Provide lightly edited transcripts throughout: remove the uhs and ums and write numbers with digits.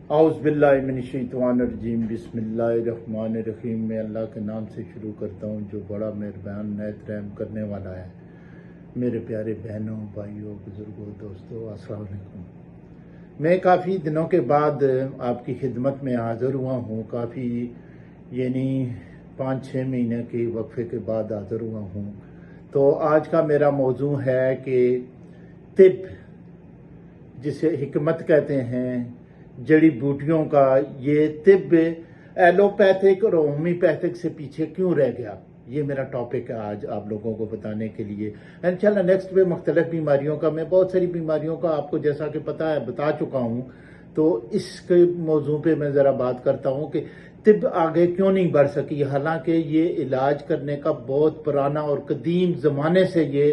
औज़ बिल्लाहि मिनश्शैतानिर्रजीम बिस्मिल्लाहिर्रहमानिर्रहीम। मैं अल्लाह के नाम से शुरू करता हूँ जो बड़ा मेहरबान नहायत रहम करने वाला है। मेरे प्यारे बहनों, भाइयों, बुज़ुर्गों, दोस्तों, अस्सलाम वालेकुम। मैं काफ़ी दिनों के बाद आपकी खिदमत में हाज़िर हुआ हूँ। काफ़ी यानी 5-6 महीने के वक्फे के बाद हाज़िर हुआ हूँ। तो आज का मेरा मौजू है कि तिब, जिसे हिकमत कहते हैं, जड़ी बूटियों का, ये तिब एलोपैथिक और होम्योपैथिक से पीछे क्यों रह गया, ये मेरा टॉपिक है आज आप लोगों को बताने के लिए। इंशाल्लाह नेक्स्ट पे मुख्तलिफ बीमारियों का, मैं बहुत सारी बीमारियों का आपको जैसा कि पता है बता चुका हूँ। तो इसके मौजू पे मैं ज़रा बात करता हूँ कि तिब आगे क्यों नहीं बढ़ सकी, हालांकि ये इलाज करने का बहुत पुराना और कदीम ज़माने से ये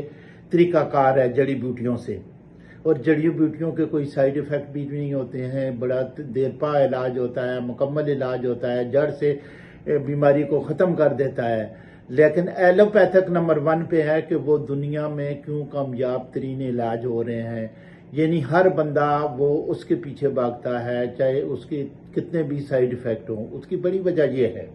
तरीक़ाकार है जड़ी बूटियों से। और जड़ी बूटियों के कोई साइड इफ़ेक्ट भी नहीं होते हैं, बड़ा देरपा इलाज होता है, मुकम्मल इलाज होता है, जड़ से बीमारी को ख़त्म कर देता है। लेकिन एलोपैथिक नंबर 1 पे है कि वो दुनिया में क्यों कामयाब तरीन इलाज हो रहे हैं। यानी हर बंदा वो उसके पीछे भागता है, चाहे उसके कितने भी साइड इफ़ेक्ट हों। उसकी बड़ी वजह यह है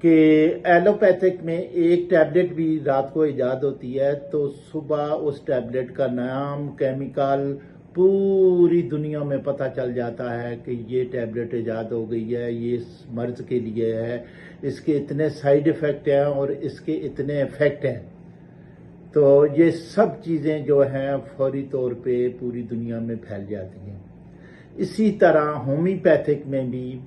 कि एलोपैथिक में एक टैबलेट भी रात को ईजाद होती है तो सुबह उस टैबलेट का नाम, केमिकल पूरी दुनिया में पता चल जाता है कि ये टैबलेट ईजाद हो गई है, ये इस मर्ज के लिए है, इसके इतने साइड इफ़ेक्ट हैं और इसके इतने इफ़ेक्ट हैं। तो ये सब चीज़ें जो हैं फौरी तौर पे पूरी दुनिया में फैल जाती हैं। इसी तरह होम्योपैथिक में भी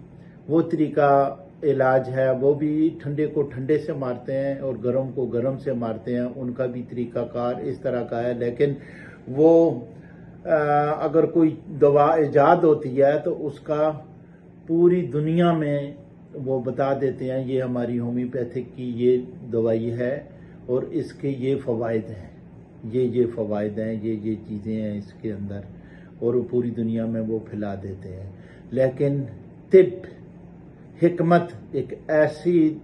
वो तरीका इलाज है, वो भी ठंडे को ठंडे से मारते हैं और गर्म को गर्म से मारते हैं। उनका भी तरीकाकार इस तरह का है। लेकिन वो अगर कोई दवा ईजाद होती है तो उसका पूरी दुनिया में वो बता देते हैं ये हमारी होम्योपैथिक की ये दवाई है और इसके ये फ़वाइद हैं, ये फ़वाइद हैं, ये चीज़ें हैं इसके अंदर, और वो पूरी दुनिया में वो फैला देते हैं। लेकिन तिब, हिकमत एक ऐसी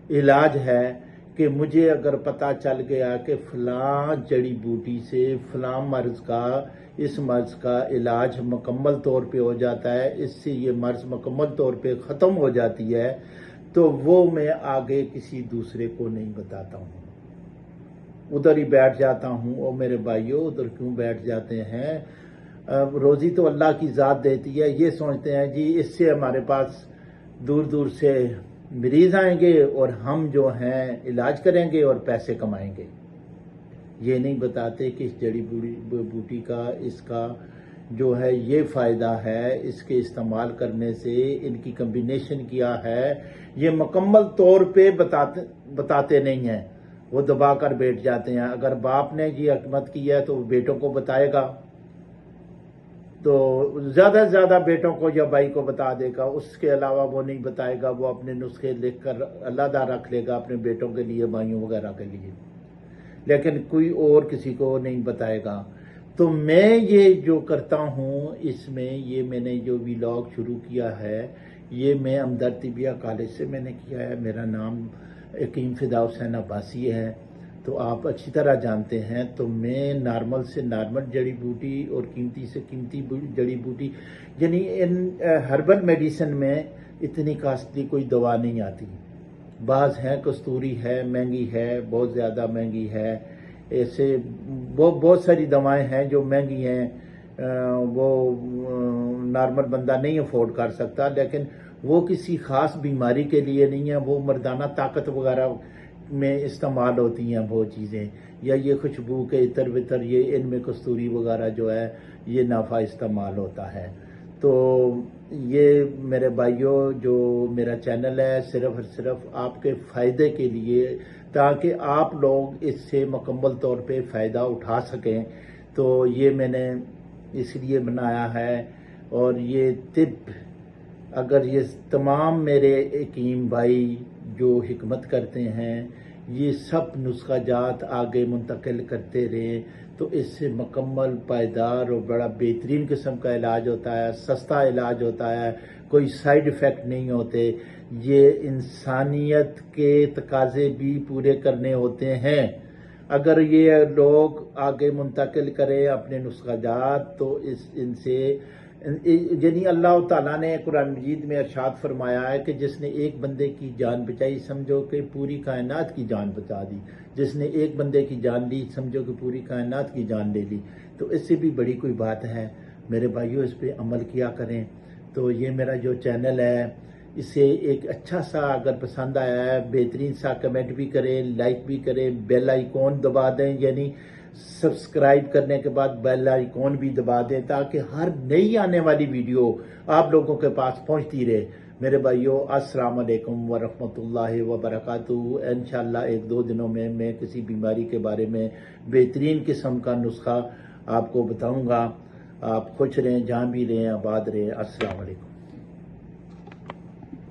इलाज है कि मुझे अगर पता चल गया कि फ़लाँ जड़ी बूटी से फ़लाँ मर्ज़ का, इस मर्ज़ का इलाज मुकम्मल तौर पे हो जाता है, इससे ये मर्ज़ मुकम्मल तौर पे ख़त्म हो जाती है, तो वो मैं आगे किसी दूसरे को नहीं बताता हूँ। उधर ही बैठ जाता हूँ। और मेरे भाइयों, उधर क्यों बैठ जाते हैं? रोज़ी तो अल्लाह की ज़ात देती है। ये सोचते हैं जी इससे हमारे पास दूर दूर से मरीज़ आएंगे और हम जो हैं इलाज करेंगे और पैसे कमाएंगे। ये नहीं बताते कि इस जड़ी बूटी का, इसका जो है ये फ़ायदा है, इसके इस्तेमाल करने से इनकी कम्बिनेशन क्या है, ये मुकम्मल तौर पे बताते नहीं हैं। वो दबा कर बैठ जाते हैं। अगर बाप ने ये हिकमत की है तो बेटों को बताएगा, तो ज़्यादा से ज़्यादा बेटों को या भाई को बता देगा, उसके अलावा वो नहीं बताएगा। वो अपने नुस्खे लिख कर अलहदा रख लेगा अपने बेटों के लिए, भाइयों वगैरह के लिए, लेकिन कोई और किसी को नहीं बताएगा। तो मैं ये जो करता हूँ इसमें, ये मैंने जो व्लॉग शुरू किया है ये मैं हमदर्द तिबिया कॉलेज से मैंने किया है। मेरा नाम हकीम फ़िदा हुसैन अब्बासी है, तो आप अच्छी तरह जानते हैं। तो मैं नॉर्मल से नॉर्मल जड़ी बूटी और कीमती से कीमती जड़ी बूटी, यानी इन हर्बल मेडिसिन में इतनी कास्टली कोई दवा नहीं आती। बाज़ हैं, कस्तूरी है, महंगी है, बहुत ज़्यादा महंगी है। ऐसे बहुत सारी दवाएं हैं जो महंगी हैं, वो नॉर्मल बंदा नहीं अफोर्ड कर सकता। लेकिन वो किसी ख़ास बीमारी के लिए नहीं है, वो मर्दाना ताकत वगैरह में इस्तेमाल होती हैं वो चीज़ें, या ये खुशबू के इतर वितर, ये इनमें कस्तूरी वगैरह जो है ये नाफा इस्तेमाल होता है। तो ये मेरे भाइयों, जो मेरा चैनल है सिर्फ़ और सिर्फ आपके फ़ायदे के लिए, ताकि आप लोग इससे मुकम्मल तौर पे फ़ायदा उठा सकें, तो ये मैंने इसलिए बनाया है। और ये तिब, अगर ये तमाम मेरे हकीम भाई जो हिकमत करते हैं ये सब नुस्खा जात आगे मुंतकिल करते रहें तो इससे मुकम्मल पायदार और बड़ा बेहतरीन किस्म का इलाज होता है, सस्ता इलाज होता है, कोई साइड इफ़ेक्ट नहीं होते। ये इंसानियत के तकाजे भी पूरे करने होते हैं। अगर ये लोग आगे मुंतकिल करें अपने नुस्खा जात तो इनसे یعنی اللہ تعالیٰ نے قرآن مجید میں ارشاد فرمایا ہے کہ جس نے ایک بندے کی جان بچائی سمجھو کہ پوری کائنات کی جان بچا دی، جس نے ایک بندے کی جان لی سمجھو کہ پوری کائنات کی جان لے لی۔ تو اس سے بھی بڑی کوئی بات ہے میرے بھائیوں، اس پہ عمل کیا کریں۔ تو یہ میرا جو چینل ہے اسے ایک اچھا سا اگر پسند آیا ہے بہترین سا کمنٹ بھی کریں، لائک بھی کریں، بیل آئیکن دبا دیں، یعنی سبسکرائب کرنے کے بعد بیل آئیکن بھی دبا دیں تاکہ ہر نئی آنے والی ویڈیو آپ لوگوں کے پاس پہنچتی رہے۔ میرے بھائیوں السلام علیکم ورحمۃ اللہ وبرکاتہ۔ انشاءاللہ ایک دو دنوں میں کسی بیماری کے بارے میں بہترین قسم کا نسخہ آپ کو بتاؤں گا۔ آپ خوش رہیں، جہاں بھی رہیں، آباد رہیں۔ السلام علیکم۔